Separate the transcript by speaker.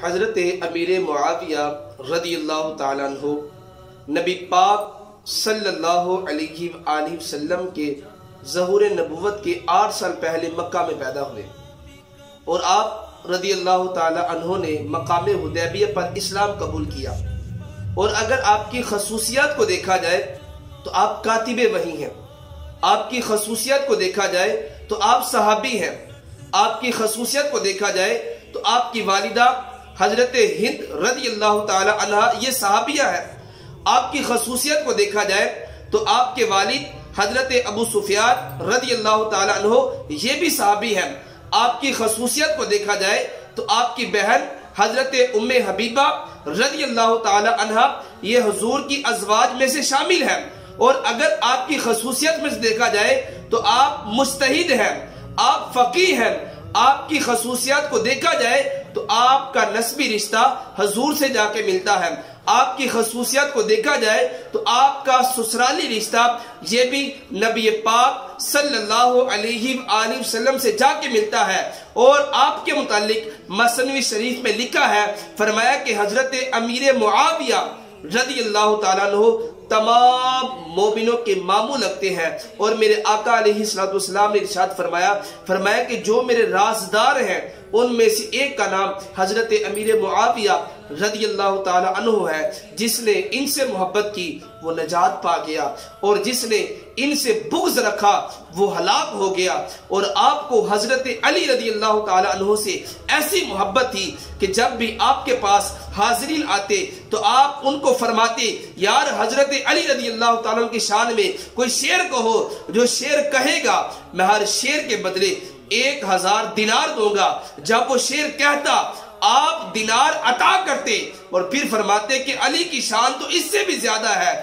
Speaker 1: حضرت امیر معاویہ رضی اللہ تعالیٰ عنہ نبی پاک صلی اللہ علیہ وآلہ وسلم کے ظہور نبوت کے 8 سال پہلے مکہ میں پیدا ہوئے، اور آپ رضی اللہ تعالیٰ عنہ نے مقام حدیبیہ پر اسلام قبول کیا۔ اور اگر آپ کی خصوصیات کو دیکھا جائے تو آپ کاتب وحی ہیں، آپ کی خصوصیات کو دیکھا جائے تو آپ صحابی ہیں، آپ کی خصوصیت کو دیکھا جائے تو آپ کی والدہ حضرت ہند رضی اللہ تعالی عنہ یہ صحابیہ ہے، آپ کی خصوصیت کو دیکھا جائے تو آپ کے والد حضرت ابو سفیان رضی اللہ تعالی عنہ یہ بھی صحابی ہیں، آپ کی خصوصیت کو دیکھا جائے تو آپ کی بہن حضرت ام حبیبہ رضی اللہ تعالی عنہ یہ حضور کی ازواج میں سے شامل ہیں۔ اور اگر آپ کی خصوصیت میں سے دیکھا جائے تو آپ مجتہد ہیں، آپ فقیہ ہیں، آپ کی خصوصیات کو دیکھا جائے تو آپ کا نسبی رشتہ حضور سے جا کے ملتا ہے، آپ کی خصوصیات کو دیکھا جائے تو آپ کا سسرالی رشتہ یہ بھی نبی پاک صلی اللہ علیہ وآلہ وسلم سے جا کے ملتا ہے۔ اور آپ کے متعلق مثنوی شریف میں لکھا ہے، فرمایا کہ حضرت امیر معاویہ رضی اللہ تعالیٰ عنہ تمام مومنوں کے ماموں لگتے ہیں، اور میرے آقا علیہ السلام نے ارشاد فرمایا کہ جو میرے رازدار ہیں ان میں سے ایک کا نام حضرت امیر معاویہ رضی اللہ تعالی عنہ ہے، جس نے ان سے محبت کی وہ نجات پا گیا، اور جس نے ان سے بغض رکھا وہ ہلاک ہو گیا۔ اور آپ کو حضرت علی رضی اللہ تعالی عنہ سے ایسی محبت تھی کہ جب بھی آپ کے پاس حاضرین آتے تو آپ ان کو فرماتے، یار حضرت علی رضی اللہ تعالیٰ عنہ کی شان میں کوئی شعر کہو، جو شعر کہے گا میں ہر شعر کے بدلے 1000 دینار دوں گا۔ جب وہ شعر کہتا آپ دینار عطا کرتے اور پھر فرماتے کہ علی کی شان تو اس سے بھی زیادہ ہے۔